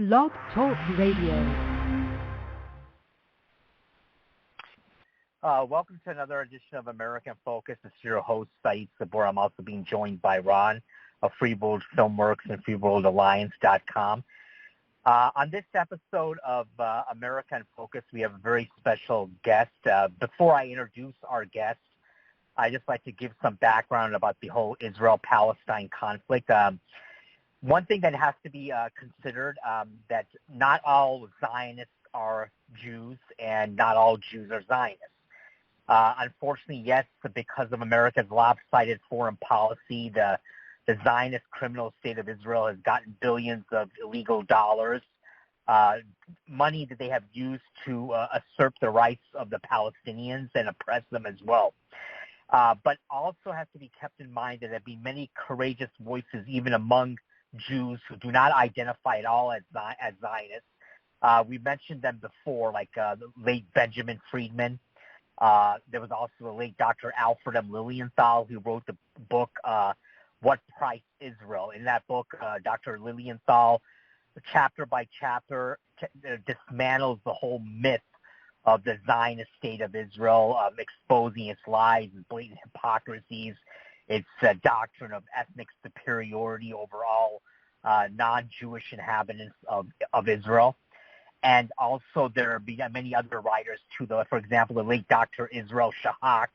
Blog Talk Radio. Welcome to another edition of American Focus. This is your host, Saeed Sabor. I'm also being joined by Ron of Freeworld Filmworks and FreeworldAlliance.com. On this episode of American Focus, we have a very special guest. Before I introduce our guest, I'd just like to give some background about the whole Israel-Palestine conflict. One thing that has to be considered, that not all Zionists are Jews and not all Jews are Zionists. Unfortunately, yes, because of America's lopsided foreign policy, the Zionist criminal state of Israel has gotten billions of illegal dollars, money that they have used to usurp the rights of the Palestinians and oppress them as well. But also has to be kept in mind that there have been many courageous voices, even among Jews who do not identify at all as Zionists. We mentioned them before, like the late Benjamin Freedman. There was also the late Dr. Alfred M. Lilenthal, who wrote the book, What Price Israel? In that book, Dr. Lilenthal, chapter by chapter, dismantles the whole myth of the Zionist state of Israel, exposing its lies and blatant hypocrisies, its doctrine of ethnic superiority over all non-Jewish inhabitants of Israel. And also there are many other writers too, though. For example, the late Dr. Israel Shahak,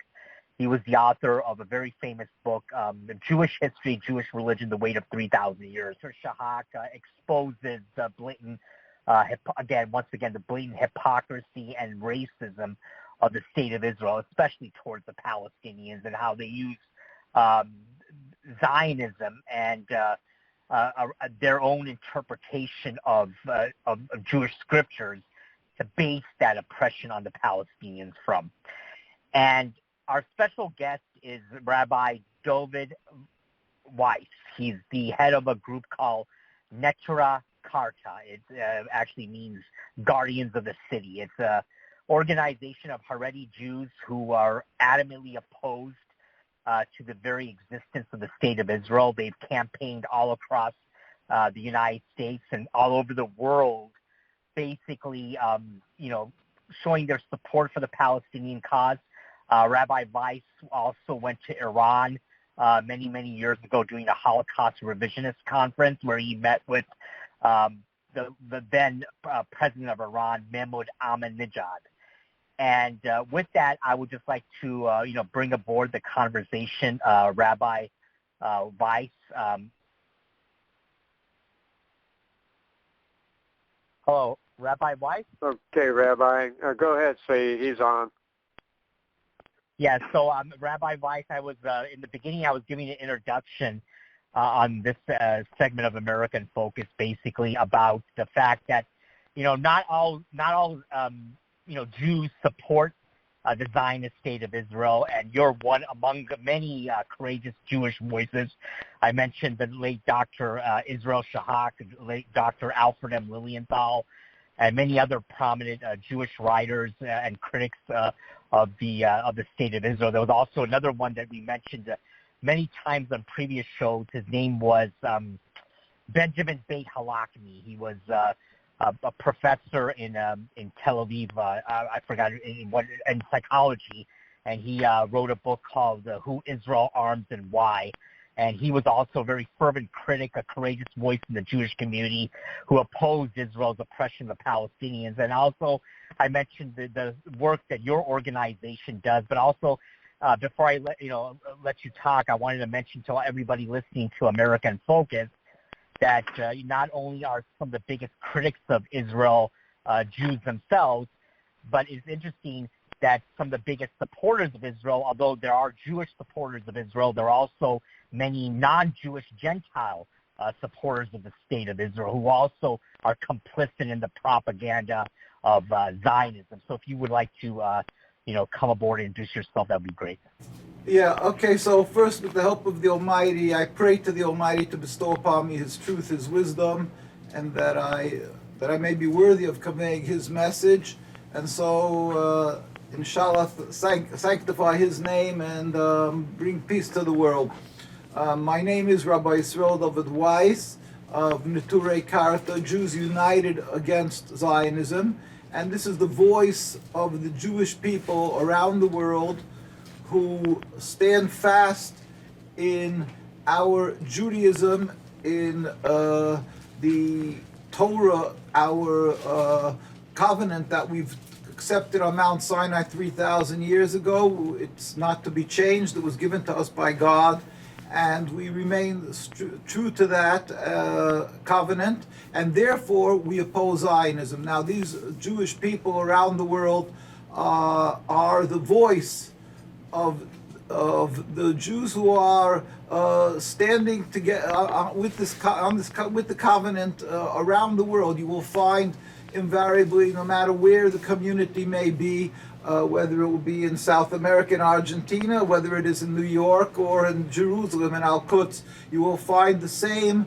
he was the author of a very famous book, The Jewish History, Jewish Religion, The Weight of 3,000 Years. Dr. Shahak exposes the blatant, the blatant hypocrisy and racism of the state of Israel, especially towards the Palestinians, and how they use Zionism and their own interpretation of Jewish scriptures to base that oppression on the Palestinians from. And our special guest is Rabbi Dovid Weiss. He's the head of a group called Neturei Karta. It actually means Guardians of the City. It's an organization of Haredi Jews who are adamantly opposed to the very existence of the state of Israel. They've campaigned all across the United States and all over the world, basically, showing their support for the Palestinian cause. Rabbi Weiss also went to Iran many, many years ago doing a Holocaust revisionist conference where he met with the then president of Iran, Mahmoud Ahmadinejad. And with that, I would just like to, bring aboard the conversation Rabbi Weiss. Hello, Rabbi Weiss? Okay, Rabbi. Go ahead, say he's on. Yeah, so Rabbi Weiss, I was, in the beginning, I was giving an introduction on this segment of American Focus, basically about the fact that, not all Jews support the Zionist state of Israel, and you're one among many courageous Jewish voices. I mentioned the late Dr. Israel Shahak, the late Dr. Alfred M. Lilenthal, and many other prominent Jewish writers and critics of the state of Israel. There was also another one that we mentioned many times on previous shows. His name was Benjamin Beit Halakmi. He was a professor in Tel Aviv, I forgot, in psychology, and he wrote a book called Who Israel Arms and Why. And he was also a very fervent critic, a courageous voice in the Jewish community who opposed Israel's oppression of the Palestinians. And also, I mentioned the work that your organization does, but also before I let you talk, I wanted to mention to everybody listening to American Focus that not only are some of the biggest critics of Israel Jews themselves, but it's interesting that some of the biggest supporters of Israel, although there are Jewish supporters of Israel, there are also many non-Jewish Gentile supporters of the state of Israel who also are complicit in the propaganda of Zionism. So if you would like to, come aboard and introduce yourself, that would be great. Yeah, okay, so first, with the help of the Almighty, I pray to the Almighty to bestow upon me His truth, His wisdom, and that I may be worthy of conveying His message. And so, inshallah, sanctify His name and bring peace to the world. My name is Rabbi Yisroel Dovid Weiss. of Neturei Karta, Jews United Against Zionism. And this is the voice of the Jewish people around the world who stand fast in our Judaism, in the Torah, our covenant that we've accepted on Mount Sinai 3,000 years ago. It's not to be changed. It was given to us by God, and we remain true to that covenant, and therefore we oppose Zionism. Now, these Jewish people around the world are the voice of the Jews who are standing together with the covenant around the world. You will find invariably, no matter where the community may be, whether it will be in South America and Argentina, whether it is in New York or in Jerusalem and Al-Quds, you will find the same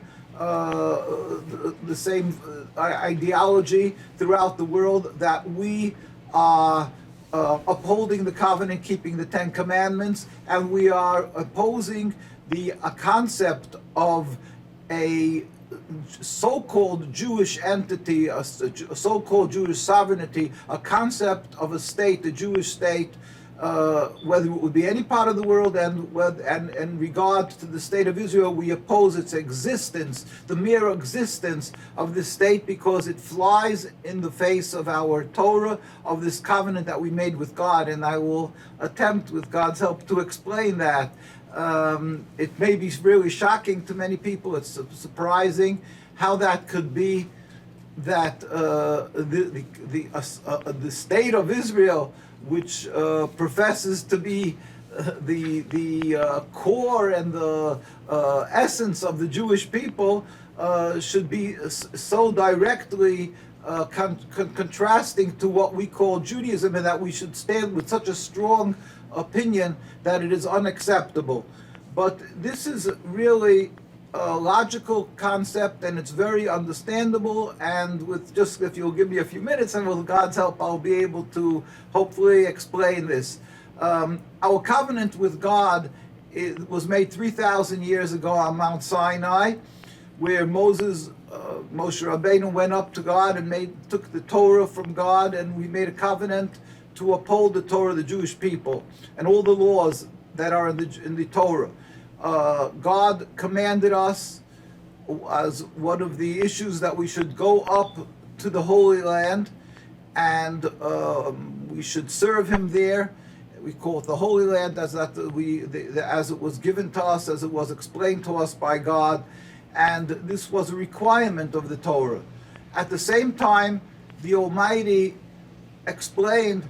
ideology throughout the world, that we are upholding the covenant, keeping the Ten Commandments, and we are opposing the concept of a so-called Jewish entity, a so-called Jewish sovereignty, a concept of a state, a Jewish state, whether it would be any part of the world, and in regard to the state of Israel, we oppose its existence, the mere existence of this state, because it flies in the face of our Torah, of this covenant that we made with God. And I will attempt, with God's help, to explain that. It may be really shocking to many people. It's surprising how that could be, that the state of Israel, which professes to be the core and the essence of the Jewish people, should be so directly contrasting to what we call Judaism, and that we should stand with such a strong opinion that it is unacceptable. But this is really a logical concept, and it's very understandable, and with just, if you'll give me a few minutes, and with God's help, I'll be able to hopefully explain this. Our covenant with God, it was made 3,000 years ago on Mount Sinai, where Moshe Rabbeinu went up to God and took the Torah from God, and we made a covenant to uphold the Torah of the Jewish people and all the laws that are in the Torah. God commanded us, as one of the issues, that we should go up to the Holy Land, and we should serve Him there. We call it the Holy Land, as it was given to us, as it was explained to us by God, and this was a requirement of the Torah. At the same time, the Almighty explained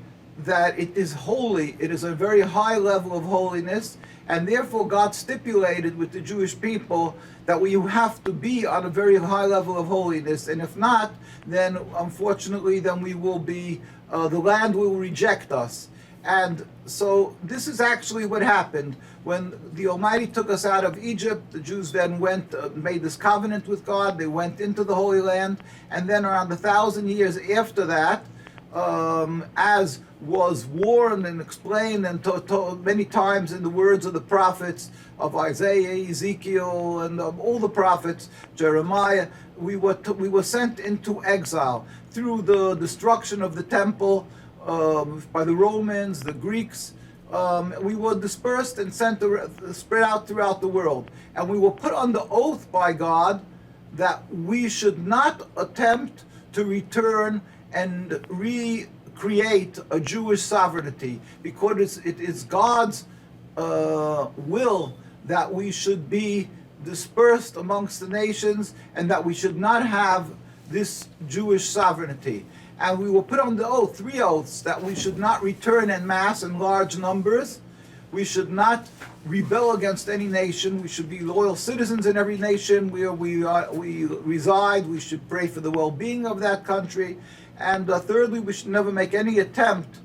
that it is holy, it is a very high level of holiness, and therefore God stipulated with the Jewish people that we have to be on a very high level of holiness, and if not, then unfortunately, then we will be, the land will reject us. And so this is actually what happened. When the Almighty took us out of Egypt, the Jews then went, made this covenant with God, they went into the Holy Land, and then around 1,000 years after that, as was warned and explained and told many times in the words of the prophets of Isaiah, Ezekiel, and all the prophets, Jeremiah, we were sent into exile through the destruction of the temple by the Romans, the Greeks. We were dispersed and spread out throughout the world, and we were put under oath by God that we should not attempt to return and recreate a Jewish sovereignty, because it is God's will that we should be dispersed amongst the nations, and that we should not have this Jewish sovereignty. And we were put on the oath, 3 oaths, that we should not return en masse in large numbers, we should not rebel against any nation, we should be loyal citizens in every nation where we reside, we should pray for the well-being of that country, and thirdly, we should never make any attempt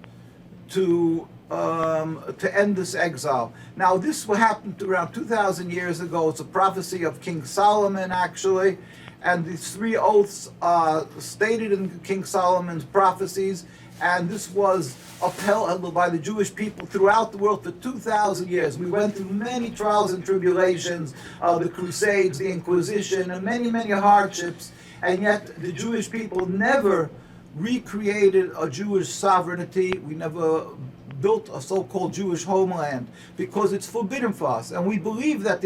to end this exile. Now, this happened around 2,000 years ago. It's a prophecy of King Solomon, actually, and these 3 oaths are stated in King Solomon's prophecies, and this was upheld by the Jewish people throughout the world for 2,000 years. We went through many trials and tribulations, the Crusades, the Inquisition, and many, many hardships, and yet the Jewish people never recreated a Jewish sovereignty. We never built a so-called Jewish homeland because it's forbidden for us. And we believe that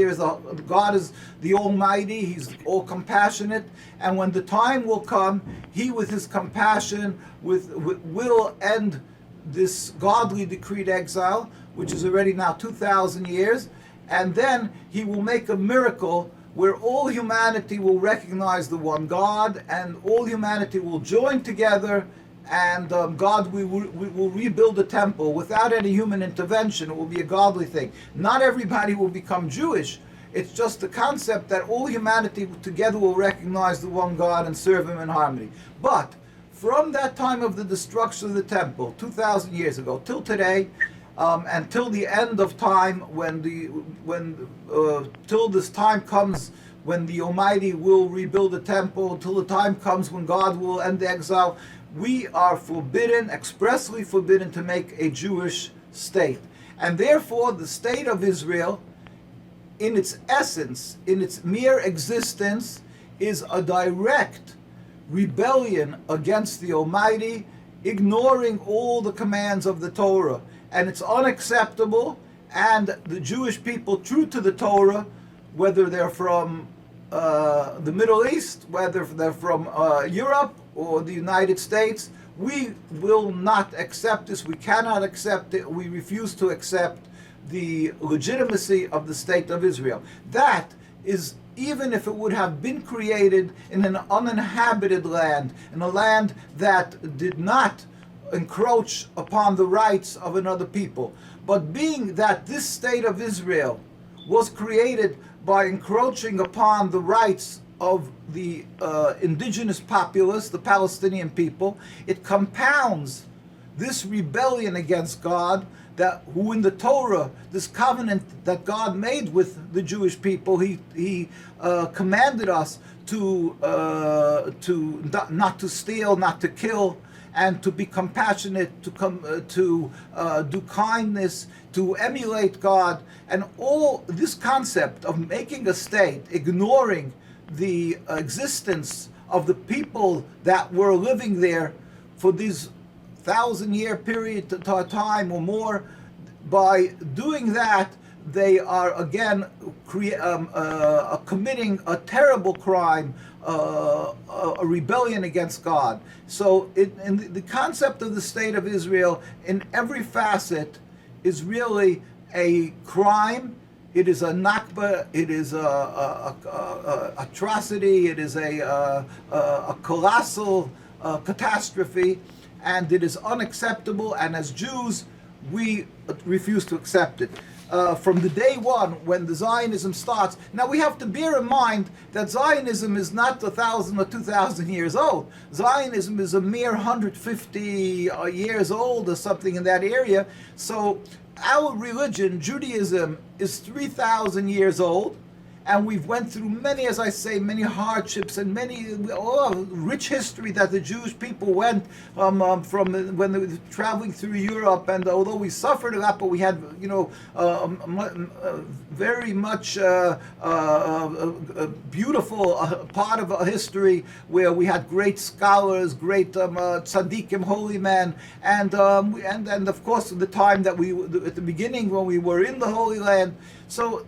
God is the Almighty, He's all compassionate, and when the time will come, He with His compassion will end this godly decreed exile, which is already now 2,000 years, and then He will make a miracle where all humanity will recognize the one God, and all humanity will join together, and God we will rebuild the temple without any human intervention. It will be a godly thing. Not everybody will become Jewish. It's just the concept that all humanity together will recognize the one God and serve Him in harmony. But from that time of the destruction of the temple, 2,000 years ago, till today, until the end of time, till this time comes when the Almighty will rebuild the temple, till the time comes when God will end the exile, we are forbidden, expressly forbidden, to make a Jewish state. And therefore, the state of Israel, in its essence, in its mere existence, is a direct rebellion against the Almighty, ignoring all the commands of the Torah. And it's unacceptable, and the Jewish people true to the Torah, whether they're from the Middle East, whether they're from Europe or the United States, we will not accept this. We cannot accept it. We refuse to accept the legitimacy of the state of Israel. That is, even if it would have been created in an uninhabited land, in a land that did not encroach upon the rights of another people. But being that this state of Israel was created by encroaching upon the rights of the indigenous populace, the Palestinian people, it compounds this rebellion against God, who in the Torah, this covenant that God made with the Jewish people, He commanded us to not to steal, not to kill, and to be compassionate, to do kindness, to emulate God, and all this concept of making a state, ignoring the existence of the people that were living there for this 1,000-year period of time or more. By doing that, they are again committing a terrible crime, a rebellion against God. So in the concept of the state of Israel, in every facet, is really a crime. It is a nakba. It is a atrocity. It is a colossal catastrophe, and it is unacceptable. And as Jews, we refuse to accept it. From the day one when the Zionism starts. Now we have to bear in mind that Zionism is not 1,000 or 2,000 years old. Zionism is a mere 150 years old or something in that area. So our religion, Judaism, is 3,000 years old. And we've went through many, as I say, many hardships and many rich history that the Jewish people went from when they were traveling through Europe. And although we suffered a lot, but we had, very much a beautiful part of our history where we had great scholars, great tzaddikim, holy men, and of course the time that at the beginning when we were in the Holy Land. So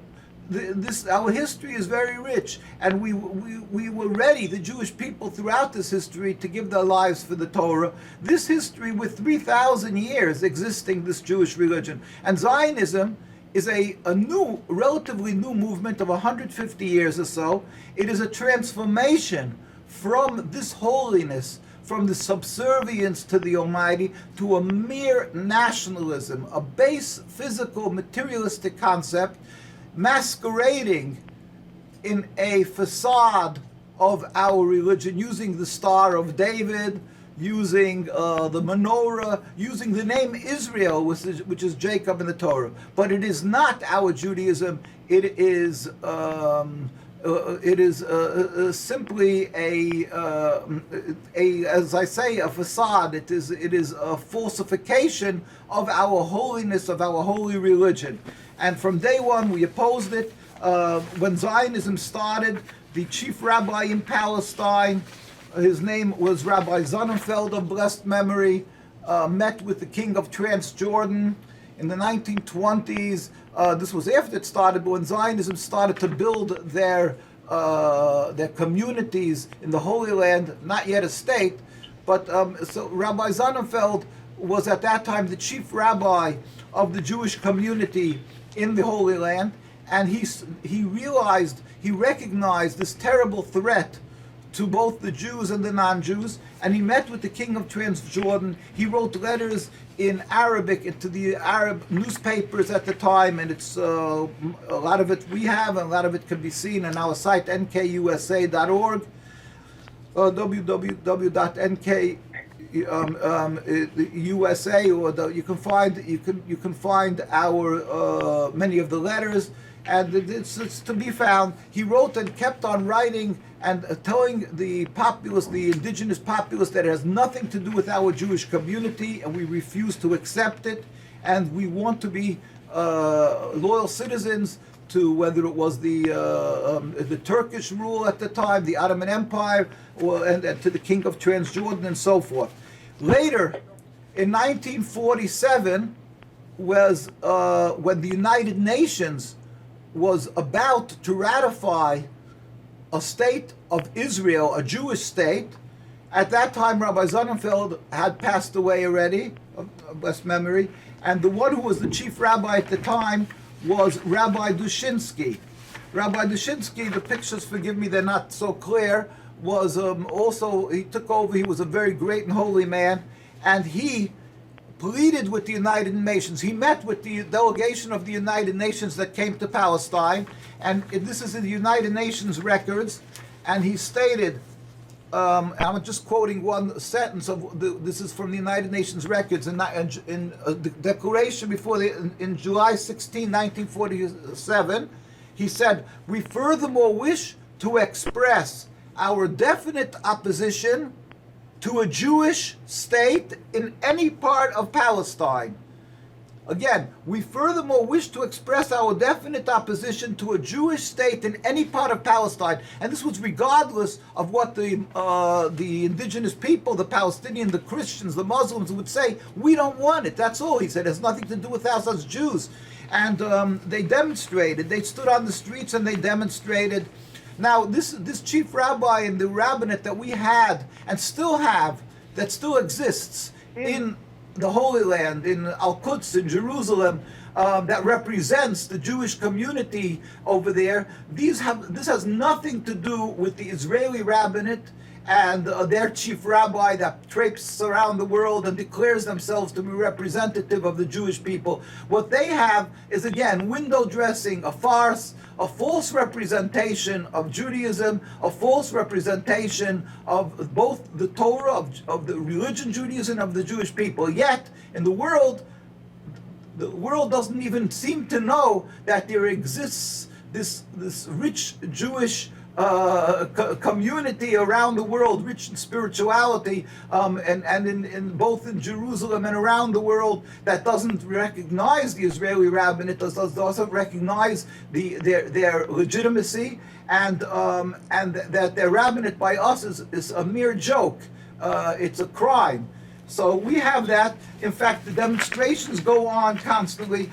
our history is very rich, and we were ready, the Jewish people throughout this history, to give their lives for the Torah. This history with 3,000 years existing, this Jewish religion. And Zionism is a new, relatively new movement of 150 years or so. It is a transformation from this holiness, from the subservience to the Almighty, to a mere nationalism, a base, physical, materialistic concept, masquerading in a facade of our religion, using the Star of David, using the menorah, using the name Israel, which is Jacob in the Torah. But it is not our Judaism. It is it is simply as I say, a facade. It is a falsification of our holiness, of our holy religion. And from day one, we opposed it. When Zionism started, the chief rabbi in Palestine, his name was Rabbi Sonnenfeld of blessed memory, met with the king of Transjordan in the 1920s. This was after it started, but when Zionism started to build their communities in the Holy Land, not yet a state, but so Rabbi Sonnenfeld was at that time the chief rabbi of the Jewish community in the Holy Land, and he recognized this terrible threat to both the Jews and the non-Jews, and he met with the king of Transjordan. He wrote letters in Arabic into the Arab newspapers at the time, and it's a lot of it we have, and a lot of it can be seen on our site nkusa.org, www.nkusa, or you can find our many of the letters. And it's to be found. He wrote and kept on writing and telling the populace, the indigenous populace, that it has nothing to do with our Jewish community, and we refuse to accept it, and we want to be loyal citizens to whether it was the Turkish rule at the time, the Ottoman Empire, and to the King of Transjordan, and so forth. Later, in 1947, was when the United Nations was about to ratify a state of Israel, a Jewish state. At that time, Rabbi Sonnenfeld had passed away already, of blessed memory, and the one who was the chief rabbi at the time was Rabbi Dushinsky. Rabbi Dushinsky, the pictures, forgive me, they're not so clear, was also, he took over, he was a very great and holy man, and he pleaded with the United Nations. He met with the delegation of the United Nations that came to Palestine, and this is in the United Nations records, and he stated, I'm just quoting one sentence of this is from the United Nations records, in the declaration in July 16, 1947, he said, "We furthermore wish to express our definite opposition to a Jewish state in any part of Palestine." Again, we furthermore wish to express our definite opposition to a Jewish state in any part of Palestine. And this was regardless of what the indigenous people, the Palestinians, the Christians, the Muslims would say. We don't want it. That's all. He said, it has nothing to do with us as Jews. And they demonstrated. They stood on the streets and they demonstrated. Now, this chief rabbi in the rabbinate that we had and still have, that still exists in the Holy Land, in Al-Quds, in Jerusalem, that represents the Jewish community over there. This has nothing to do with the Israeli rabbinate and their chief rabbi that traipses around the world and declares themselves to be representative of the Jewish people. What they have is, again, window dressing, a farce, a false representation of Judaism, a false representation of both the Torah, of the religion Judaism, of the Jewish people. Yet, in the world doesn't even seem to know that there exists this rich Jewish community around the world, rich in spirituality, and in both in Jerusalem and around the world, that doesn't recognize the Israeli rabbinate, doesn't recognize their legitimacy, and that their rabbinate by us is a mere joke. It's a crime. So we have that. In fact, the demonstrations go on constantly.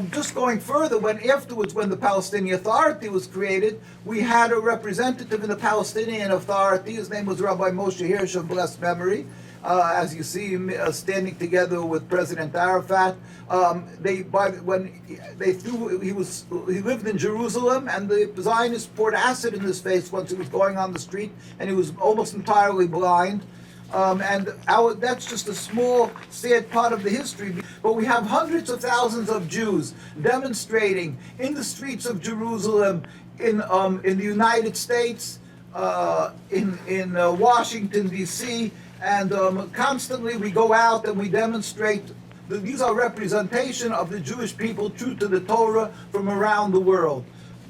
Just going further, when the Palestinian Authority was created, we had a representative in the Palestinian Authority. His name was Rabbi Moshe Hirsch of blessed memory. As you see him standing together with President Arafat. He lived in Jerusalem, and the Zionists poured acid in his face once he was going on the street, and he was almost entirely blind. That's just a small, sad part of the history. But we have hundreds of thousands of Jews demonstrating in the streets of Jerusalem, in the United States, in Washington, D.C., and constantly we go out and we demonstrate. These are representation of the Jewish people true to the Torah from around the world.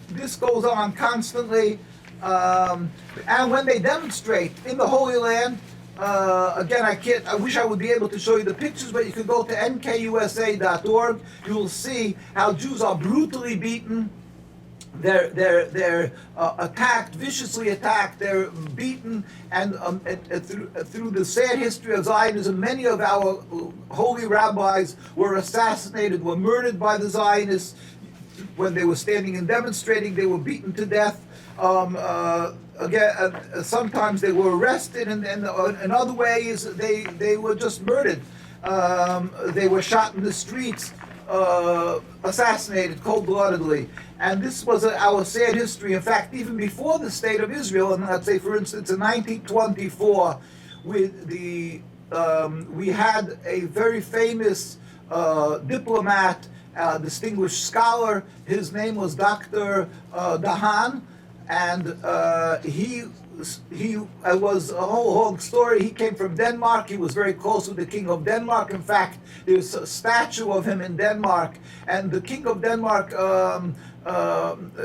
This goes on constantly. And when they demonstrate in the Holy Land, again, I wish I would be able to show you the pictures, but you can go to nkusa.org. You will see how Jews are brutally beaten. They're attacked, viciously attacked. They're beaten, and through the sad history of Zionism, many of our holy rabbis were assassinated, were murdered by the Zionists when they were standing and demonstrating. They were beaten to death. Sometimes they were arrested, and in other ways they were just murdered. They were shot in the streets, assassinated cold-bloodedly. And this was our sad history. In fact, even before the State of Israel, and let's say, for instance, in 1924, we had a very famous diplomat, distinguished scholar. His name was Dr. Dahan, and he was a whole long story. He came from Denmark. He was very close with the King of Denmark. In fact, there's a statue of him in Denmark. And the King of Denmark,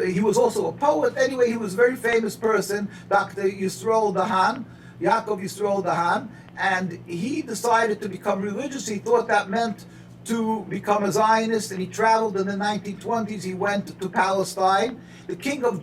he was also a poet. Anyway, he was a very famous person, Dr. Yisroel Dahan, Yaakov Yisroel Dahan. And he decided to become religious. He thought that meant to become a Zionist, and he traveled in the 1920s. He went to Palestine. The King of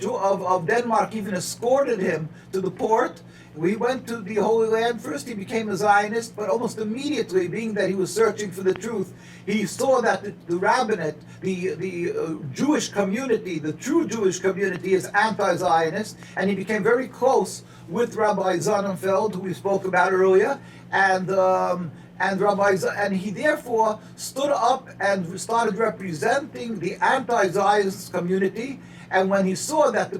Denmark even escorted him to the port. We went to the Holy Land. First he became a Zionist, but almost immediately, being that he was searching for the truth, he saw that the rabbinate, the Jewish community, the true Jewish community, is anti-Zionist, and he became very close with Rabbi Lilenthal, who we spoke about earlier, and he therefore stood up and started representing the anti-Zionist community. And when he saw that the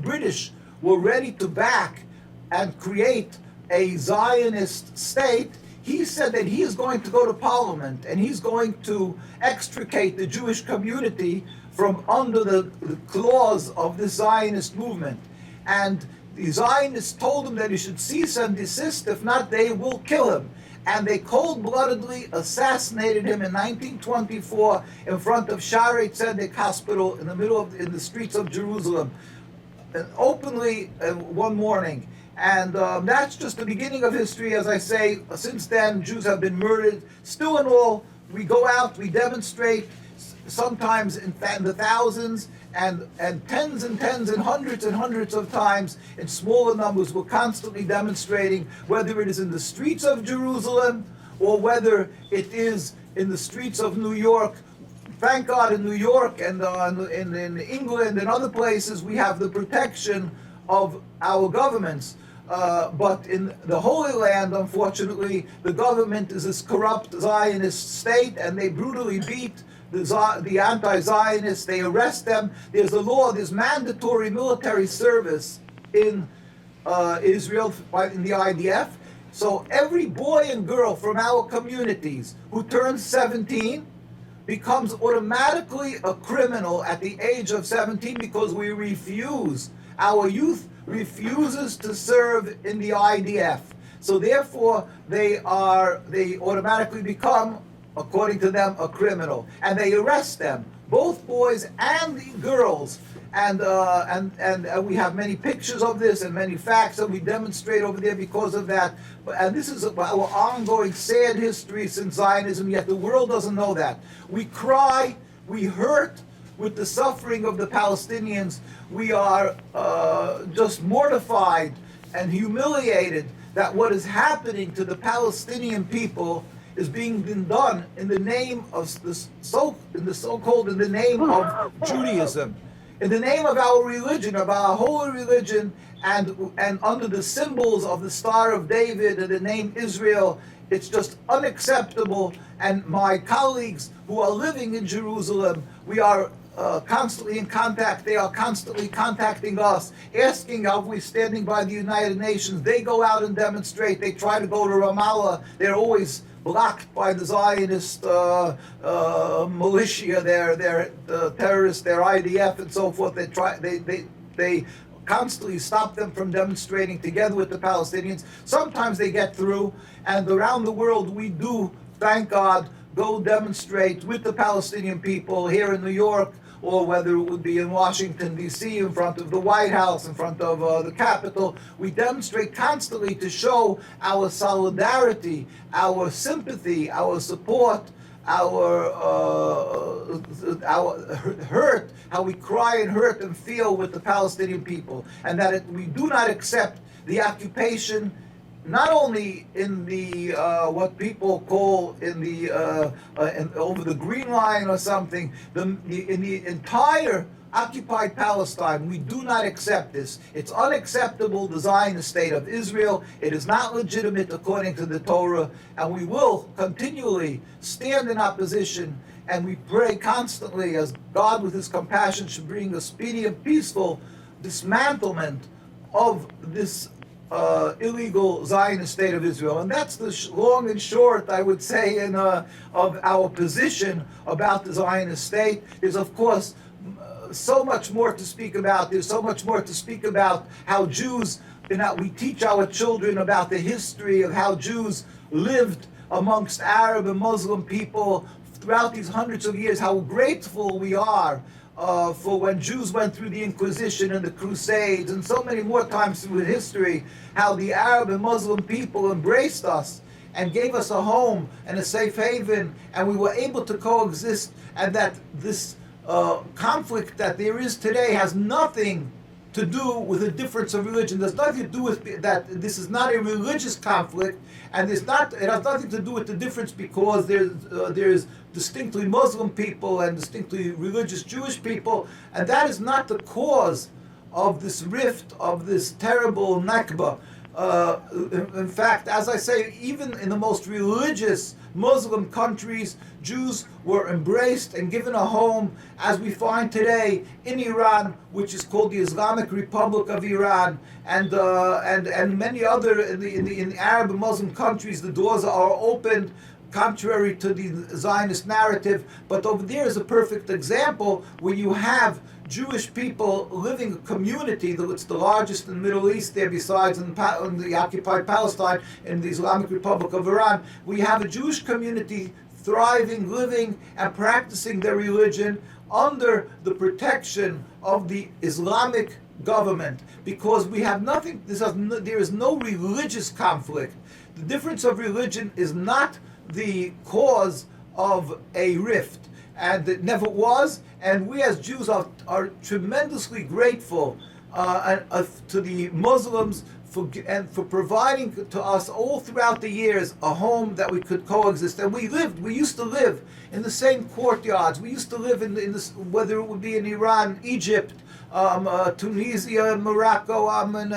British were ready to back and create a Zionist state, he said that he is going to go to Parliament and he's going to extricate the Jewish community from under the claws of the Zionist movement. And the Zionists told him that he should cease and desist, if not they will kill him. And they cold-bloodedly assassinated him in 1924 in front of Shaarei Tzedek Hospital in the streets of Jerusalem, openly one morning. And that's just the beginning of history. As I say, since then, Jews have been murdered. Still in all, we go out, we demonstrate, sometimes in the thousands, and tens and hundreds of times in smaller numbers. We're constantly demonstrating, whether it is in the streets of Jerusalem or whether it is in the streets of New York. Thank God in New York and in England and other places we have the protection of our governments. But in the Holy Land, unfortunately, the government is this corrupt Zionist state, and they brutally beat the anti-Zionists. They arrest them. There's a law, there's mandatory military service in Israel in the IDF. So every boy and girl from our communities who turns 17 becomes automatically a criminal at the age of 17, because we refuse, our youth refuses to serve in the IDF. So therefore they automatically become, according to them, a criminal, and they arrest them, both boys and the girls, and we have many pictures of this and many facts that we demonstrate over there because of that. And this is our ongoing sad history since Zionism, yet the world doesn't know that. We cry, we hurt with the suffering of the Palestinians. We are just mortified and humiliated that what is happening to the Palestinian people is being done in the name of in the name of Judaism, in the name of our religion, of our holy religion, and under the symbols of the Star of David and the name Israel. It's just unacceptable. And my colleagues who are living in Jerusalem, we are constantly in contact. They are constantly contacting us, asking are we standing by the United Nations. They go out and demonstrate. They try to go to Ramallah. They're always blocked by the Zionist militia, their terrorists, their IDF, and so forth. They constantly stop them from demonstrating together with the Palestinians. Sometimes they get through, and around the world we do, thank God, go demonstrate with the Palestinian people here in New York, or whether it would be in Washington, D.C., in front of the White House, in front of the Capitol. We demonstrate constantly to show our solidarity, our sympathy, our support, our hurt, how we cry and hurt and feel with the Palestinian people, and that we do not accept the occupation, not only in the what people call in the over the Green Line or something, in the entire occupied Palestine. We do not accept this. It's unacceptable to Zionist state of Israel. It is not legitimate according to the Torah, and we will continually stand in opposition, and we pray constantly as God with his compassion should bring a speedy and peaceful dismantlement of this illegal Zionist state of Israel. And that's the long and short, I would say, of our position about the Zionist state. Is, of course, so much more to speak about. There's so much more to speak about how Jews, we teach our children about the history of how Jews lived amongst Arab and Muslim people throughout these hundreds of years, how grateful we are for when Jews went through the Inquisition and the Crusades, and so many more times through history, how the Arab and Muslim people embraced us and gave us a home and a safe haven, and we were able to coexist, and that this conflict that there is today has nothing to do with a difference of religion. There's nothing to do with that. This is not a religious conflict, and it has nothing to do with the difference because there's distinctly Muslim people and distinctly religious Jewish people, and that is not the cause of this rift, of this terrible Nakba. In fact, as I say, even in the most religious Muslim countries, Jews were embraced and given a home, as we find today in Iran, which is called the Islamic Republic of Iran, and many other in the Arab and Muslim countries. The doors are opened, contrary to the Zionist narrative. But over there is a perfect example where you have Jewish people living a community. It's the largest in the Middle East there, besides in the occupied Palestine, in the Islamic Republic of Iran. We have a Jewish community thriving, living, and practicing their religion under the protection of the Islamic government, because we have nothing. There is no religious conflict. The difference of religion is not the cause of a rift, and it never was. And we as Jews are tremendously grateful to the Muslims for providing to us all throughout the years a home that we could coexist. And we used to live in the same courtyards. We used to live in this, whether it would be in Iran, Egypt, Tunisia, Morocco, and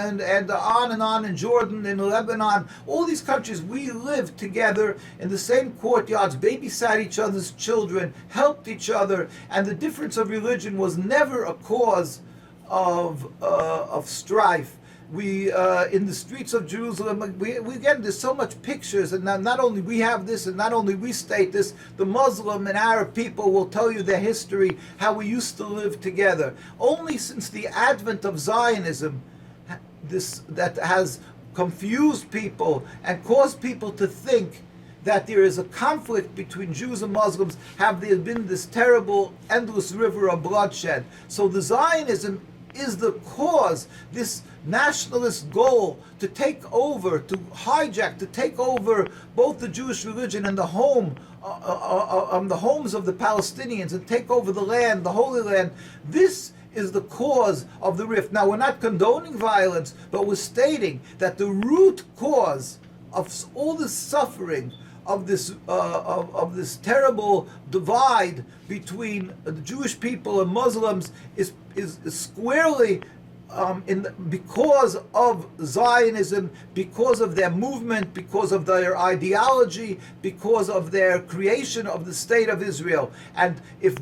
on, in Jordan, in Lebanon, all these countries. We lived together in the same courtyards, babysat each other's children, helped each other, and the difference of religion was never a cause of strife. We in the streets of Jerusalem, we again, there's so much pictures, and not only we have this, and not only we state this, the Muslim and Arab people will tell you their history, how we used to live together. Only since the advent of Zionism, that has confused people and caused people to think that there is a conflict between Jews and Muslims, have there been this terrible, endless river of bloodshed. So the Zionism is the cause, this nationalist goal to take over, to hijack, to take over both the Jewish religion and the homes of the Palestinians, and take over the land, the Holy Land. This is the cause of the rift. Now, we're not condoning violence, but we're stating that the root cause of all this suffering, of this terrible divide between the Jewish people and Muslims is squarely because of Zionism, because of their movement, because of their ideology, because of their creation of the state of Israel. And if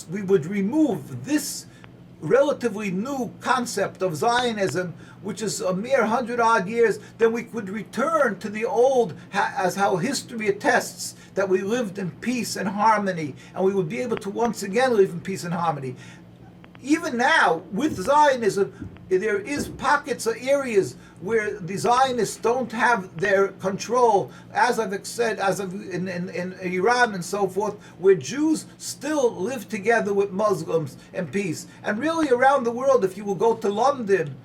we would remove this relatively new concept of Zionism, which is a mere 100-odd years, then we could return to the old, as how history attests, that we lived in peace and harmony, and we would be able to once again live in peace and harmony. Even now, with Zionism, there is pockets or areas where the Zionists don't have their control, as I've said, in Iran and so forth, where Jews still live together with Muslims in peace. And really around the world, if you will go to London,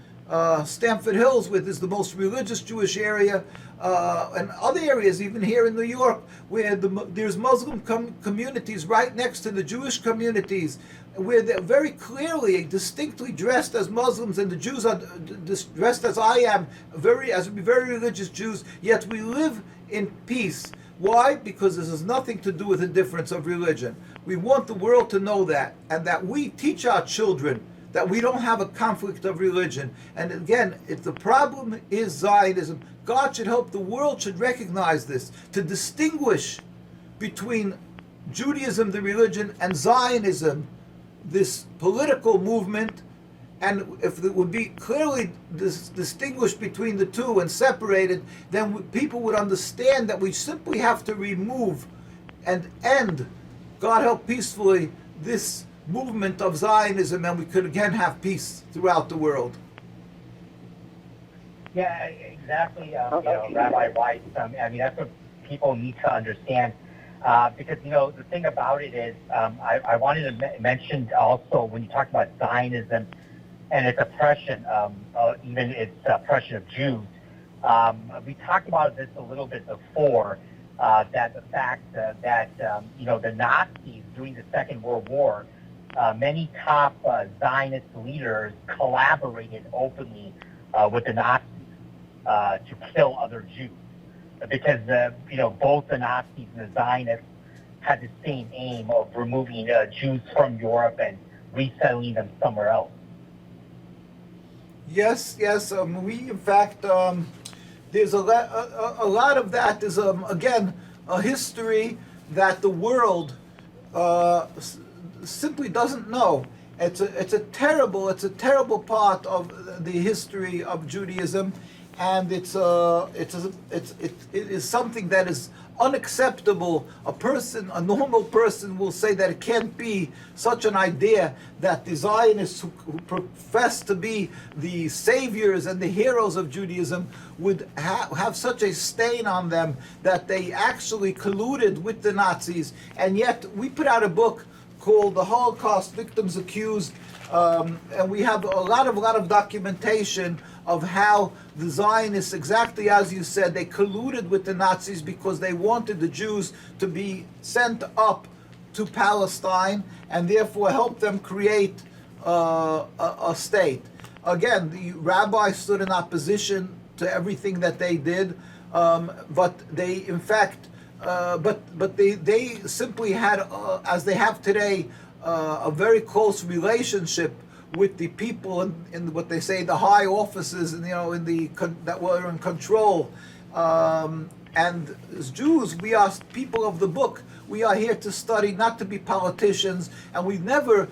Stamford Hills, which is the most religious Jewish area, and other areas, even here in New York, where there's Muslim communities right next to the Jewish communities, where they're very clearly, distinctly dressed as Muslims, and the Jews are dressed as I am, very religious Jews, yet we live in peace. Why? Because this has nothing to do with a difference of religion. We want the world to know that, and that we teach our children that we don't have a conflict of religion. And again, if the problem is Zionism, God should help, the world should recognize this, to distinguish between Judaism, the religion, and Zionism, this political movement. And if it would be clearly distinguished between the two and separated, then people would understand that we simply have to remove and end, God help peacefully, this movement of Zionism, and we could again have peace throughout the world. Yeah, exactly. Rabbi Weiss, I mean, that's what people need to understand. Because, the thing about it is, I wanted to mention also, when you talk about Zionism and its oppression, even its oppression of Jews, we talked about this a little bit before, that the fact that, the Nazis during the Second World War, many top Zionist leaders collaborated openly with the Nazis to kill other Jews, because both the Nazis and the Zionists had the same aim of removing Jews from Europe and resettling them somewhere else. Yes. We, in fact, there's a lot of that is again a history that the world simply doesn't know. It's a terrible part of the history of Judaism, and it is something that is unacceptable. A normal person will say that it can't be such an idea that the Zionists who profess to be the saviors and the heroes of Judaism would have such a stain on them that they actually colluded with the Nazis. And yet we put out a book called The Holocaust Victims Accused, and we have a lot of documentation of how the Zionists, exactly as you said, they colluded with the Nazis because they wanted the Jews to be sent up to Palestine and therefore help them create a state. Again, the rabbis stood in opposition to everything that they did, but they, in fact, but they simply had, as they have today, a very close relationship with the people in what they say the high offices, that were in control. And as Jews, we are people of the book. We are here to study, not to be politicians, and we've never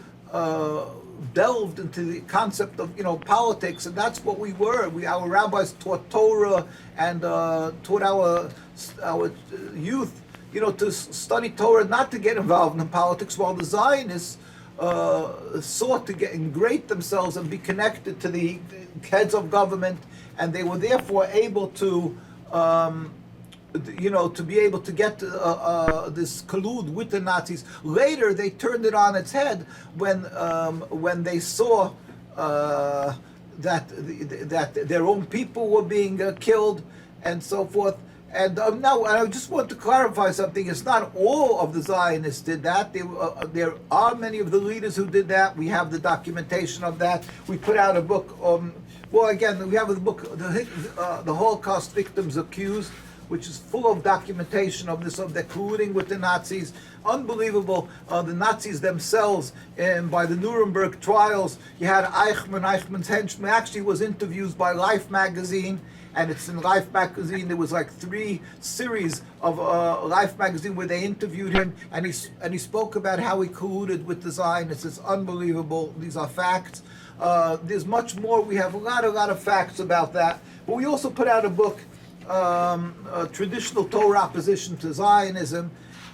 delved into the concept of politics, and that's what we were. Our rabbis taught Torah and taught our youth, to study Torah, not to get involved in politics, while the Zionists sought to ingrate themselves and be connected to the heads of government, and they were therefore able to, to be able to get this collude with the Nazis. Later, they turned it on its head when they saw that their own people were being killed and so forth. And now, I just want to clarify something. It's not all of the Zionists did that. There are many of the leaders who did that. We have the documentation of that. We put out a book. Again, we have the book, the Holocaust Victims Accused, which is full of documentation of this, of their colluding with the Nazis. Unbelievable. The Nazis themselves, by the Nuremberg trials, you had Eichmann's henchman, actually was interviewed by Life magazine. And it's in Life magazine. There was like 3 series of Life magazine where they interviewed him, and he spoke about how he colluded with the Zionists. It's unbelievable. These are facts. There's much more. We have a lot of facts about that. But we also put out a book, Traditional Torah Opposition to Zionism,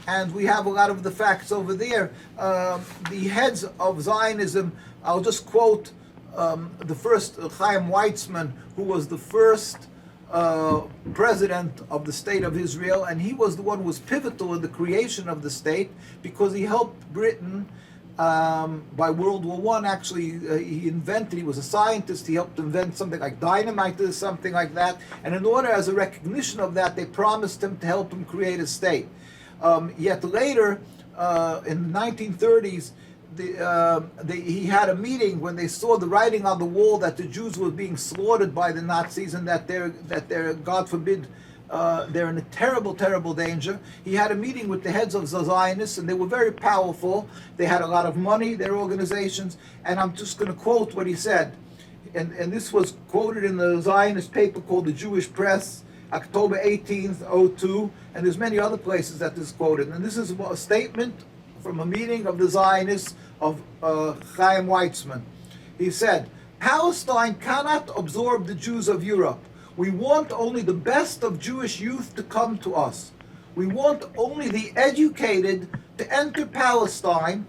and we have a lot of the facts over there. The heads of Zionism, I'll just quote Chaim Weizmann, who was the first president of the state of Israel, and he was the one who was pivotal in the creation of the state because he helped Britain by World War I. Actually, he was a scientist, he helped invent something like dynamite or something like that, and in order, as a recognition of that, they promised him to help him create a state. Yet later, in the 1930s, he had a meeting when they saw the writing on the wall that the Jews were being slaughtered by the Nazis and that they're God forbid, they're in a terrible, terrible danger. He had a meeting with the heads of the Zionists, and they were very powerful. They had a lot of money, their organizations, and I'm just going to quote what he said. And this was quoted in the Zionist paper called the Jewish Press, October 18th, 2002, and there's many other places that this is quoted. And this is a statement from a meeting of the Zionists of Chaim Weizmann. He said, Palestine cannot absorb the Jews of Europe. We want only the best of Jewish youth to come to us. We want only the educated to enter Palestine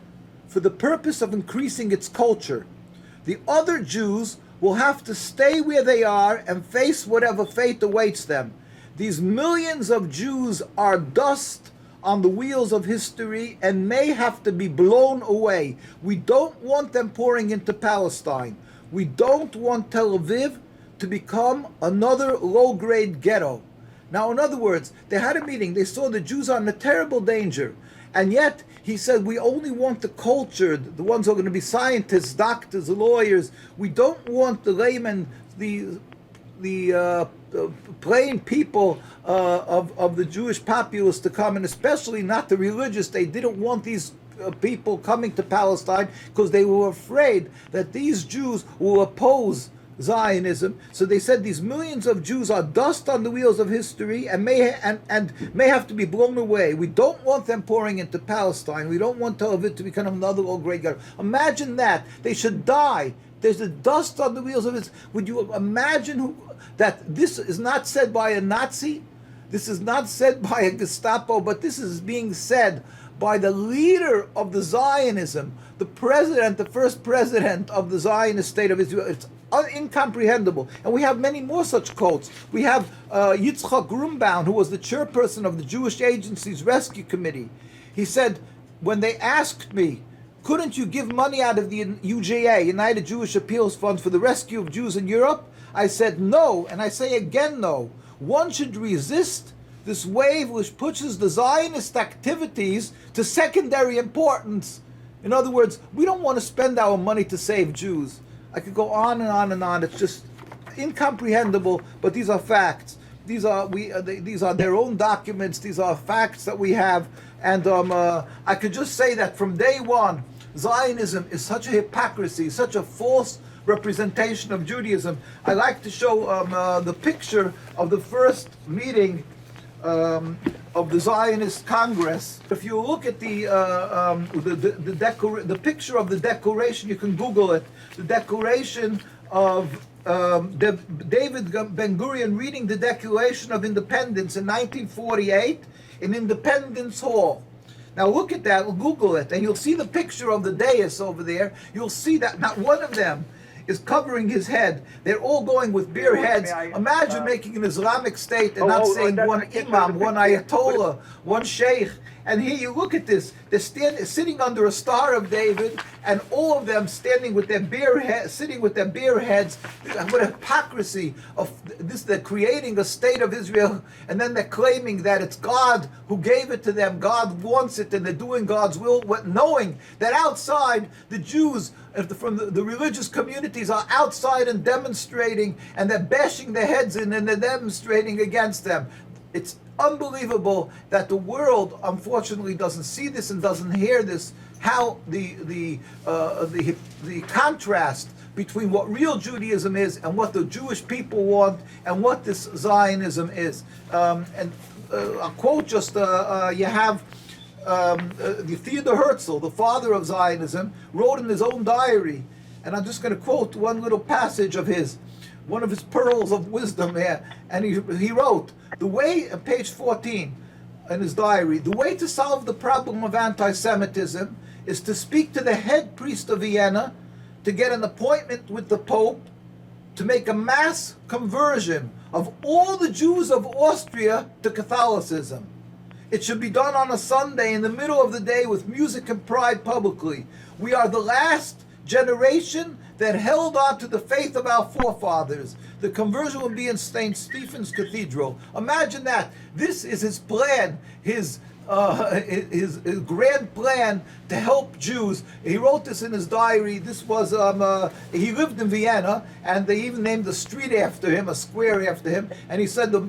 for the purpose of increasing its culture. The other Jews will have to stay where they are and face whatever fate awaits them. These millions of Jews are dust on the wheels of history and may have to be blown away. We don't want them pouring into Palestine. We don't want Tel Aviv to become another low-grade ghetto. Now, in other words, they had a meeting. They saw the Jews are in a terrible danger. And yet, he said, we only want the cultured, the ones who are going to be scientists, doctors, lawyers. We don't want the laymen, the plain people of the Jewish populace to come, and especially not the religious. They didn't want these people coming to Palestine because they were afraid that these Jews will oppose Zionism. So they said these millions of Jews are dust on the wheels of history and may have to be blown away. We don't want them pouring into Palestine. We don't want Tel Aviv to become another old great ghetto. Imagine that. They should die. There's the dust on the wheels of it. Would you imagine that this is not said by a Nazi? This is not said by a Gestapo, but this is being said by the leader of the Zionism, the first president of the Zionist state of Israel. It's incomprehensible. And we have many more such quotes. We have Yitzchak Grumbaum, who was the chairperson of the Jewish Agency's Rescue Committee. He said, when they asked me, couldn't you give money out of the UJA, United Jewish Appeals Fund, for the rescue of Jews in Europe? I said no, and I say again no. One should resist this wave which pushes the Zionist activities to secondary importance. In other words, we don't want to spend our money to save Jews. I could go on and on and on. It's just incomprehensible, but these are facts. These are their own documents. These are facts that we have. And I could just say that from day one, Zionism is such a hypocrisy, such a false representation of Judaism. I like to show the picture of the first meeting of the Zionist Congress. If you look at the picture of the declaration, you can Google it. The declaration of David Ben-Gurion reading the Declaration of Independence in 1948 in Independence Hall. Now look at that, Google it, and you'll see the picture of the dais over there. You'll see that not one of them is covering his head. They're all going with bare heads. Imagine making an Islamic state and not saying one imam, one ayatollah, one sheikh. And here you look at this. They're sitting under a Star of David, and all of them standing with their bare heads, sitting with their bare heads. What a hypocrisy of this! They're creating a state of Israel, and then they're claiming that it's God who gave it to them. God wants it, and they're doing God's will, knowing that outside the Jews from the religious communities are outside and demonstrating, and they're bashing their heads in, and they're demonstrating against them. It's unbelievable that the world, unfortunately, doesn't see this and doesn't hear this. How the contrast between what real Judaism is and what the Jewish people want and what this Zionism is. And I'll quote just you have the Theodor Herzl, the father of Zionism, wrote in his own diary, and I'm just going to quote one little passage of his, one of his pearls of wisdom here, and he wrote, the way, page 14 in his diary, the way to solve the problem of anti-Semitism is to speak to the head priest of Vienna, to get an appointment with the Pope to make a mass conversion of all the Jews of Austria to Catholicism. It should be done on a Sunday in the middle of the day with music and pride publicly. We are the last generation that held on to the faith of our forefathers. The conversion will be in St. Stephen's Cathedral. Imagine that. This is his plan, his grand plan to help Jews. He wrote this in his diary. This was he lived in Vienna, and they even named a street after him, a square after him. And he said the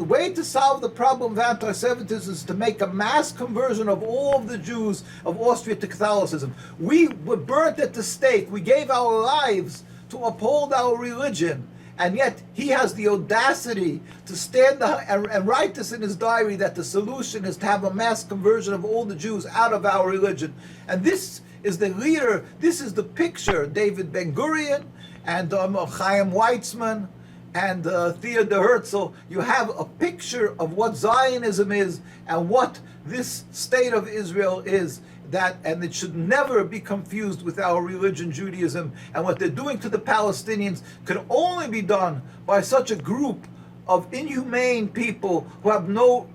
way to solve the problem of anti-Semitism is to make a mass conversion of all of the Jews of Austria to Catholicism. We were burnt at the stake. We gave our lives to uphold our religion. And yet he has the audacity to stand and write this in his diary that the solution is to have a mass conversion of all the Jews out of our religion. And this is the leader, this is the picture, David Ben-Gurion and Chaim Weizmann and Theodor Herzl. You have a picture of what Zionism is and what this state of Israel is. And it should never be confused with our religion, Judaism. And what they're doing to the Palestinians could only be done by such a group of inhumane people who have no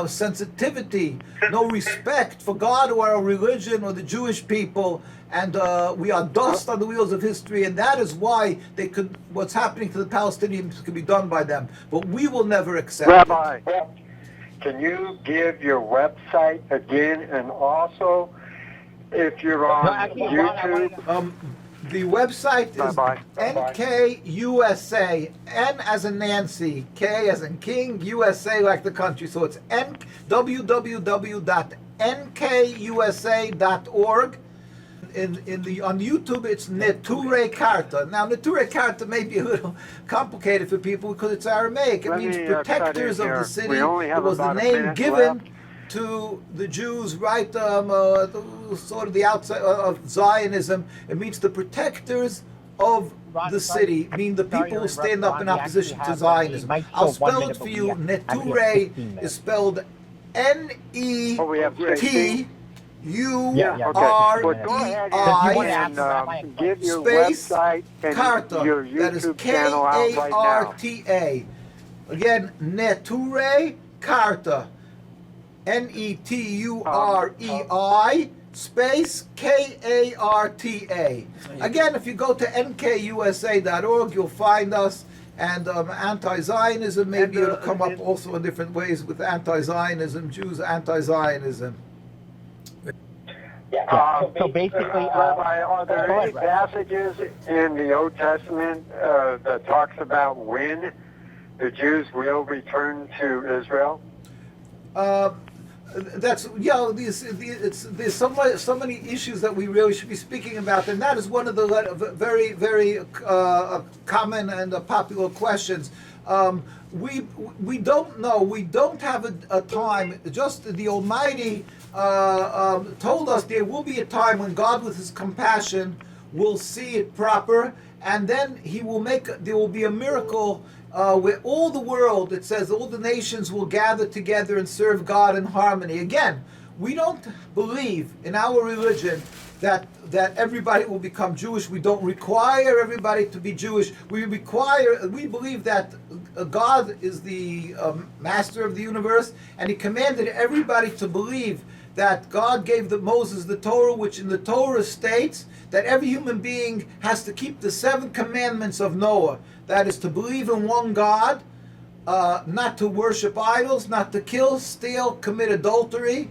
sensitivity, no respect for God or our religion or the Jewish people. And we are dust on the wheels of history, and that is why what's happening to the Palestinians could be done by them. But we will never accept Rabbi, it. can you give your website again? And also, if you're on YouTube... The website is NKUSA, N as in Nancy, K as in King, USA like the country. So it's www.nkusa.org. On YouTube, it's Neturei Karta. Now, Neturei Karta may be a little complicated for people because it's Aramaic. It means protectors of the city. It was the name given to the Jews, right? Sort of the outside of Zionism. It means the protectors of the city, mean the people who stand up in opposition to Zionism. I'll spell it for you. Neturei is spelled Neturei. Give your space website and Karta, your that is YouTube channel out right now. Karta. Again, Neturei Karta, Neturei space Karta. Again, if you go to nkusa.org, you'll find us. And anti-Zionism, maybe it'll come up also in different ways with anti-Zionism, Jews anti-Zionism. So basically, Rabbi, are there any passages in the Old Testament that talks about when the Jews will return to Israel? There's so many issues that we really should be speaking about, and that is one of the very, very common and popular questions. We don't know. We don't have a time. Just the Almighty told us there will be a time when God, with His compassion, will see it proper, and then He will there will be a miracle where all the world, it says, all the nations will gather together and serve God in harmony. Again, we don't believe in our religion that everybody will become Jewish. We don't require everybody to be Jewish. We believe that God is the master of the universe, and He commanded everybody to believe that God gave Moses the Torah, which in the Torah states that every human being has to keep the 7 commandments of Noah. That is to believe in one God, not to worship idols, not to kill, steal, commit adultery,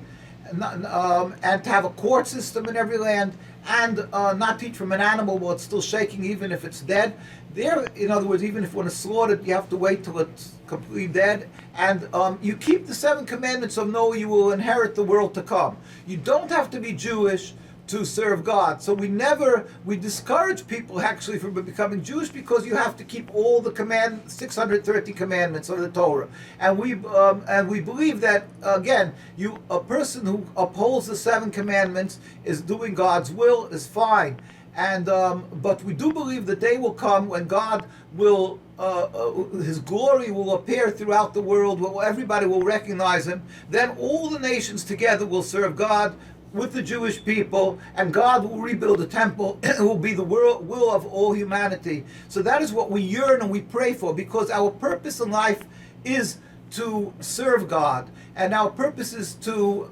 and to have a court system in every land, and not to eat from an animal while it's still shaking, even if it's dead. In other words, even if you want to slaughter it, you have to wait till it's completely dead. And you keep the 7 commandments of Noah, you will inherit the world to come. You don't have to be Jewish to serve God. So we discourage people actually from becoming Jewish, because you have to keep all the 630 commandments of the Torah. And we believe that, again, a person who upholds the 7 commandments is doing God's will, is fine. And but we do believe the day will come when God will, His glory will appear throughout the world, where everybody will recognize Him. Then all the nations together will serve God with the Jewish people, and God will rebuild the temple. It will be the will of all humanity. So that is what we yearn and we pray for, because our purpose in life is to serve God, and our purpose is to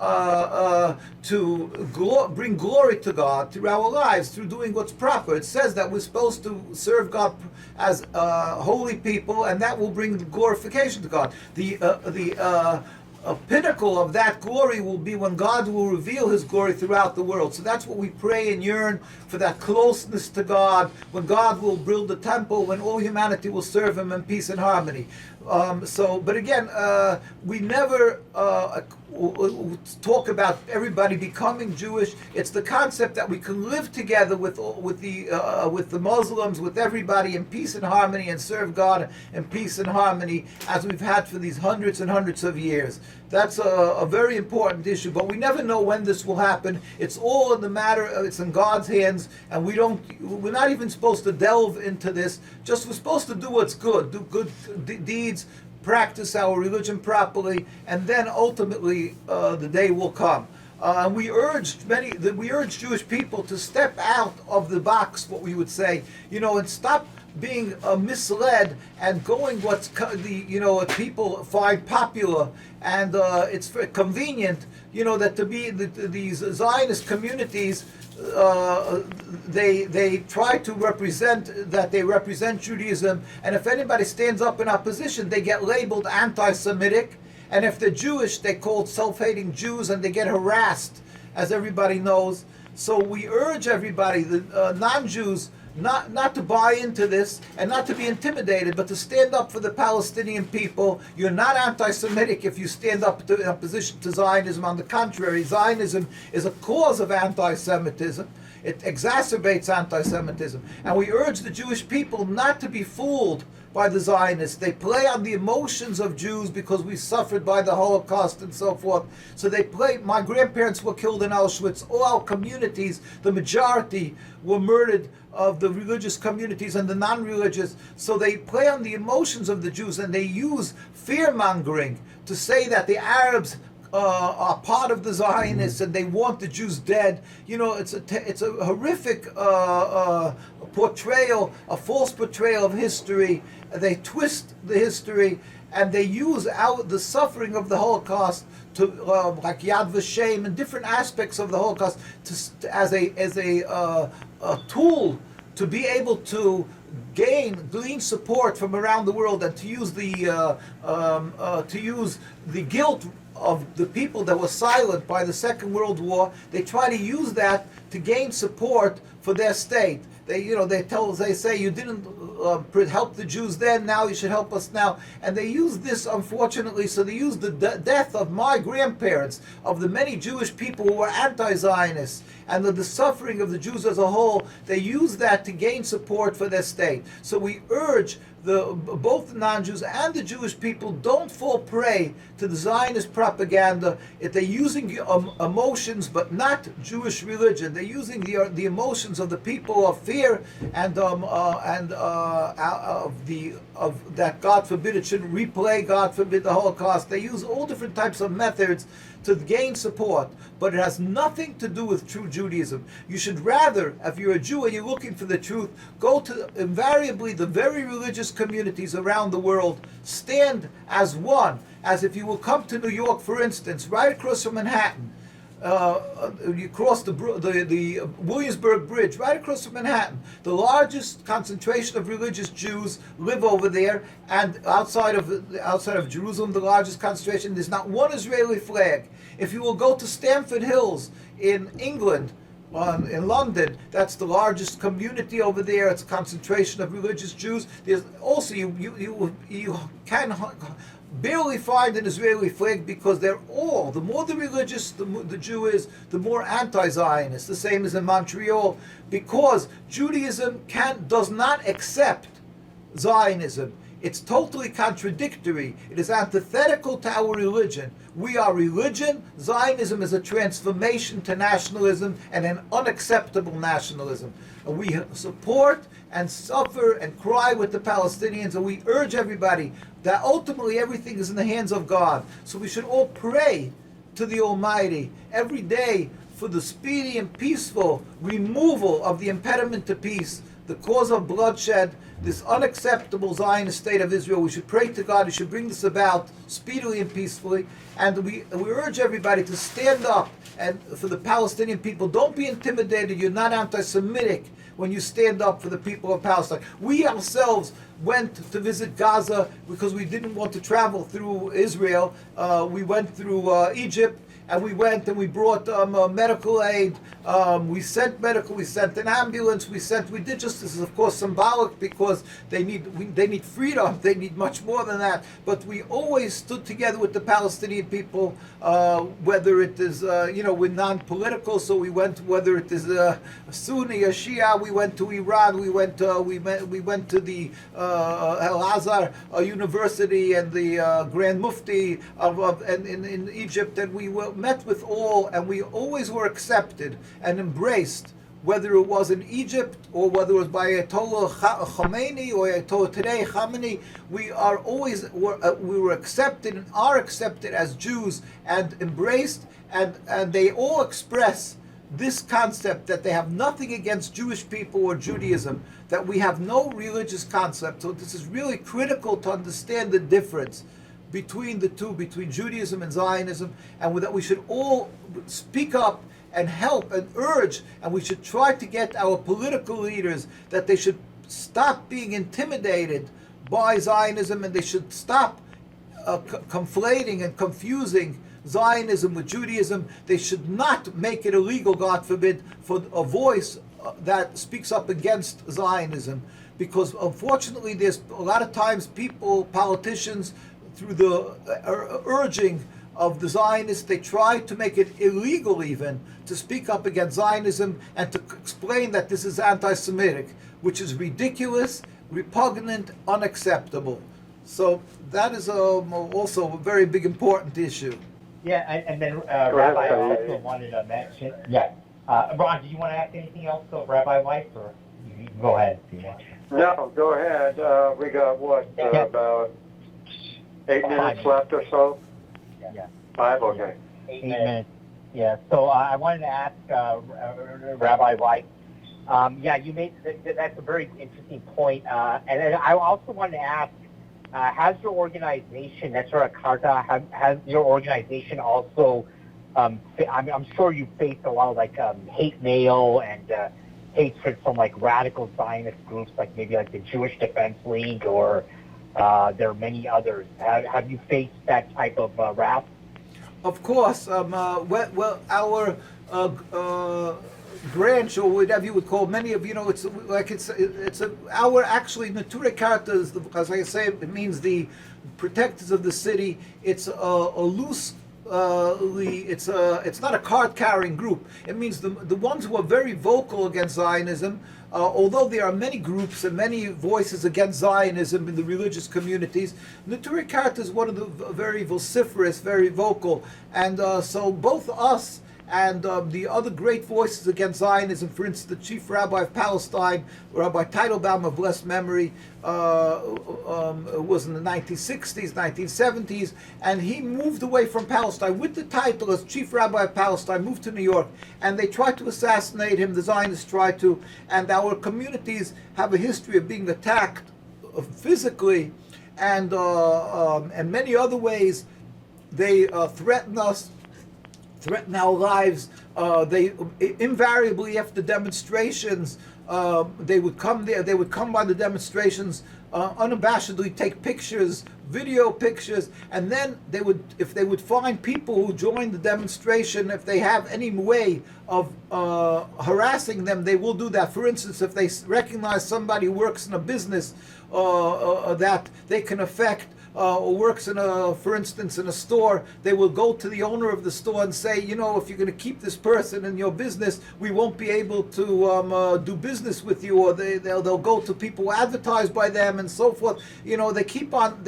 bring glory to God through our lives, through doing what's proper. It says that we're supposed to serve God as holy people, and that will bring glorification to God. A pinnacle of that glory will be when God will reveal His glory throughout the world. So that's what we pray and yearn for, that closeness to God, when God will build the temple, when all humanity will serve Him in peace and harmony. But again, we never talk about everybody becoming Jewish. It's the concept that we can live together with the Muslims, with everybody in peace and harmony, and serve God in peace and harmony, as we've had for these hundreds and hundreds of years. That's a very important issue, but we never know when this will happen. It's all in the matter. It's in God's hands, and we're not even supposed to delve into this. Just we're supposed to do what's good, do good deeds, practice our religion properly, and then ultimately the day will come. We urge Jewish people to step out of the box, what we would say, and stop being misled and going what people find popular, and it's very convenient, that to be these Zionist communities. They try to represent Judaism, and if anybody stands up in opposition, they get labeled anti-Semitic, and if they're Jewish, they're called self-hating Jews, and they get harassed, as everybody knows. So we urge everybody, the non-Jews, not to buy into this and not to be intimidated, but to stand up for the Palestinian people. You're not anti-Semitic if you stand up in opposition to Zionism. On the contrary, Zionism is a cause of anti-Semitism. It exacerbates anti-Semitism. And we urge the Jewish people not to be fooled by the Zionists. They play on the emotions of Jews because we suffered by the Holocaust and so forth. So they play. My grandparents were killed in Auschwitz. All our communities, the majority, were murdered, of the religious communities and the non-religious. So they play on the emotions of the Jews, and they use fear-mongering to say that the Arabs are part of the Zionists and they want the Jews dead. It's a horrific portrayal, a false portrayal of history. They twist the history, and they use the suffering of the Holocaust to like Yad Vashem and different aspects of the Holocaust as a tool to be able to glean support from around the world, and to use the guilt of the people that were silent by the Second World War. They try to use that to gain support for their state. They say you didn't help the Jews then, now you should help us now. And they use this, unfortunately, so they use the death of my grandparents, of the many Jewish people who were anti-Zionists, and the suffering of the Jews as a whole. They use that to gain support for their state. So we urge both the non-Jews and the Jewish people, don't fall prey to the Zionist propaganda. If they're using emotions, but not Jewish religion. They're using the emotions of the people of fear and that God forbid it should replay, God forbid, the Holocaust. They use all different types of methods to gain support, but it has nothing to do with true Judaism. You should rather, if you're a Jew and you're looking for the truth, go to invariably the very religious communities around the world, stand as one. As if you will come to New York, for instance, right across from Manhattan, you cross the Williamsburg Bridge, right across from Manhattan. The largest concentration of religious Jews live over there, and outside of Jerusalem, the largest concentration. There's not one Israeli flag. If you will go to Stamford Hills in England, in London, that's the largest community over there. It's a concentration of religious Jews. There's also you can barely find an Israeli flag, because they're all, the more the religious the Jew is, the more anti-Zionist. The same as in Montreal, because Judaism does not accept Zionism. It's totally contradictory. It is antithetical to our religion. We are religion. Zionism is a transformation to nationalism, and an unacceptable nationalism. And we support and suffer and cry with the Palestinians, and we urge everybody that ultimately everything is in the hands of God. So we should all pray to the Almighty every day for the speedy and peaceful removal of the impediment to peace, the cause of bloodshed, this unacceptable Zionist state of Israel. We should pray to God. He should bring this about speedily and peacefully. And we urge everybody to stand up and for the Palestinian people. Don't be intimidated. You're not anti-Semitic when you stand up for the people of Palestine. We ourselves went to visit Gaza because we didn't want to travel through Israel. We went through Egypt. And we went and we brought medical aid. We sent an ambulance. We did just this is of course symbolic because they need freedom. They need much more than that. But we always stood together with the Palestinian people, whether it is we're non-political. So we went, whether it is Sunni or Shia. We went to Iran. We went to the Al Azhar University and the Grand Mufti in Egypt, and we met with all, and we always were accepted and embraced, whether it was in Egypt or whether it was by Ayatollah Khomeini or Ayatollah today Khamenei. We were accepted and are accepted as Jews and embraced, and they all express this concept that they have nothing against Jewish people or Judaism, that we have no religious concept. So this is really critical to understand the difference between the two, between Judaism and Zionism, and that we should all speak up and help and urge, and we should try to get our political leaders that they should stop being intimidated by Zionism, and they should stop conflating and confusing Zionism with Judaism. They should not make it illegal, God forbid, for a voice that speaks up against Zionism, because unfortunately there's a lot of times politicians, through the urging of the Zionists, they try to make it illegal even to speak up against Zionism and to explain that this is anti-Semitic, which is ridiculous, repugnant, unacceptable. So that is also a very big important issue. Yeah, and then Rabbi also wanted to mention. Yeah, Ron, do you want to ask anything else to Rabbi Weiss, or you can go ahead if you want? No, go ahead. We got about 8 minutes left or so? Yeah. 5? Okay. 8 minutes. Yeah. So I wanted to ask Rabbi Weiss. You made that's a very interesting point. And I also wanted to ask, has your organization, Neturei Karta, has your organization also? I'm sure you face a lot of hate mail and hatred from radical Zionist groups, maybe the Jewish Defense League, or there are many others. Have you faced that type of wrath? Of course. Our branch, or whatever you would call, many of our actually Neturei Karta is, as I say, it means the protectors of the city. It's a loose. It's not a card-carrying group. It means the ones who are very vocal against Zionism, although there are many groups and many voices against Zionism in the religious communities, Neturei Karta is one of the very vociferous, very vocal. And so both us and the other great voices against Zionism, for instance, the chief rabbi of Palestine, Rabbi Teitelbaum of blessed memory, was in the 1960s, 1970s, and he moved away from Palestine with the title as chief rabbi of Palestine, moved to New York, and they tried to assassinate him. The Zionists tried to, and our communities have a history of being attacked physically, and many other ways. They threaten us, threaten our lives. They invariably, after demonstrations, they would come there. They would come by the demonstrations, unabashedly take pictures, video pictures, and then they would, if they would find people who joined the demonstration, if they have any way of harassing them, they will do that. For instance, if they recognize somebody who works in a business that they can affect, or works in for instance, in a store, they will go to the owner of the store and say, if you're going to keep this person in your business, we won't be able to do business with you, or they'll go to people who advertise by them and so forth. They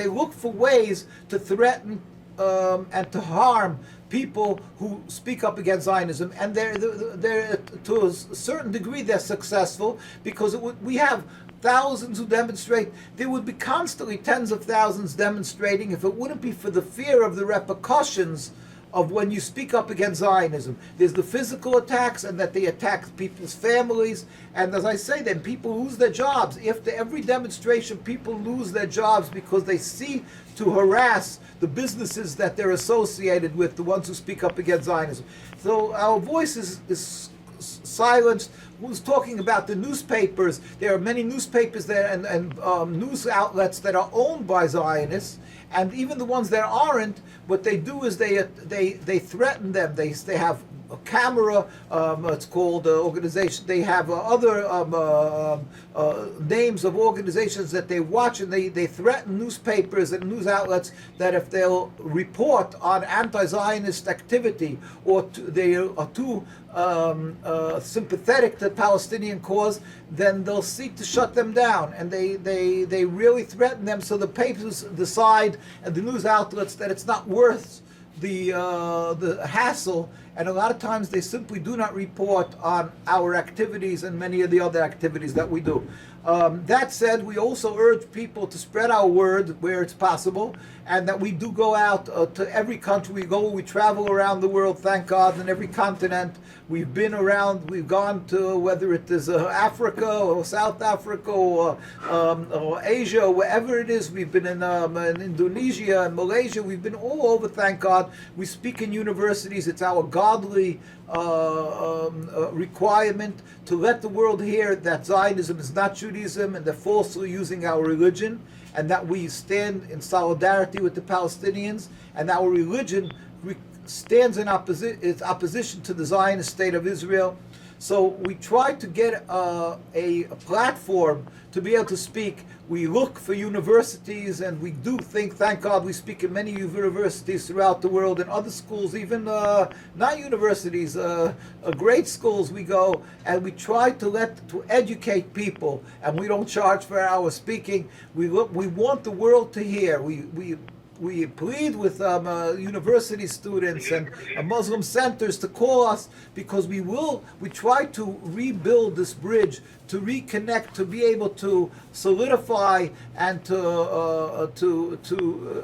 look for ways to threaten and to harm people who speak up against Zionism, and they're to a certain degree they're successful, because we have thousands who demonstrate. There would be constantly tens of thousands demonstrating if it wouldn't be for the fear of the repercussions of when you speak up against Zionism. There's the physical attacks, and that they attack people's families. And as I say, then people lose their jobs. After every demonstration, people lose their jobs because they see to harass the businesses that they're associated with, the ones who speak up against Zionism. So our voice is silenced. Who's talking about the newspapers? There are many newspapers there and news outlets that are owned by Zionists, and even the ones that aren't. What they do is they threaten them. They have a camera. It's called organization. They have other names of organizations that they watch, and they threaten newspapers and news outlets that if they'll report on anti-Zionist activity, or they are too sympathetic to the Palestinian cause, then they'll seek to shut them down, and they really threaten them. So the papers decide, and the news outlets, that it's not worth the hassle, and a lot of times they simply do not report on our activities and many of the other activities that we do. That said, we also urge people to spread our word where it's possible, and that we do go out to every country we travel around the world, thank God, in every continent. We've been around, we've gone to, whether it is Africa or South Africa or Asia, or wherever it is. We've been in Indonesia and Malaysia. We've been all over, thank God. We speak in universities. It's our godly requirement to let the world hear that Zionism is not Judaism, and they're falsely using our religion, and that we stand in solidarity with the Palestinians, and our religion stands in opposition to the Zionist state of Israel. So we try to get a platform to be able to speak. We look for universities, and we do think, thank God, we speak in many universities throughout the world, and other schools, even not universities, grade schools we go, and we try to educate people, and we don't charge for our speaking. We want the world to hear. We plead with university students and Muslim centers to call us, because we try to rebuild this bridge, to reconnect, to be able to solidify and to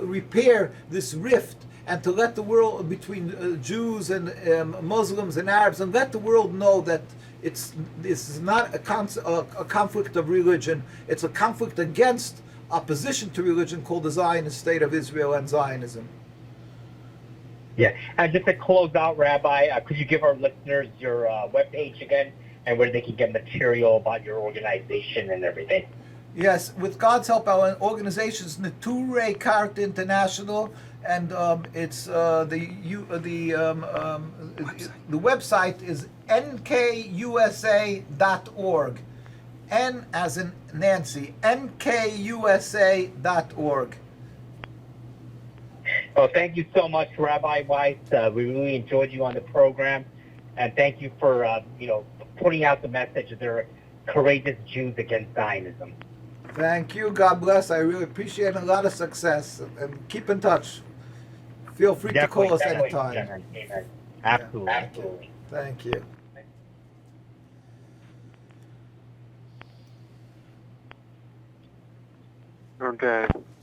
repair this rift, and to let the world between Jews and Muslims and Arabs, and let the world know that this is not a conflict of religion. It's a conflict against opposition to religion, called the Zionist state of Israel and Zionism. Yeah, and just to close out, Rabbi, could you give our listeners your webpage again, and where they can get material about your organization and everything? Yes, with God's help, our organization is Neturei Karta International, and it's the website is nkusa.org. N as in Nancy, nkusa.org. Well, thank you so much, Rabbi Weiss. We really enjoyed you on the program, and thank you for putting out the message that there are courageous Jews against Zionism. Thank you. God bless. I really appreciate it. A lot of success, and keep in touch. Feel free to call us anytime. Amen. Absolutely. Yeah. Absolutely. Thank you. Okay.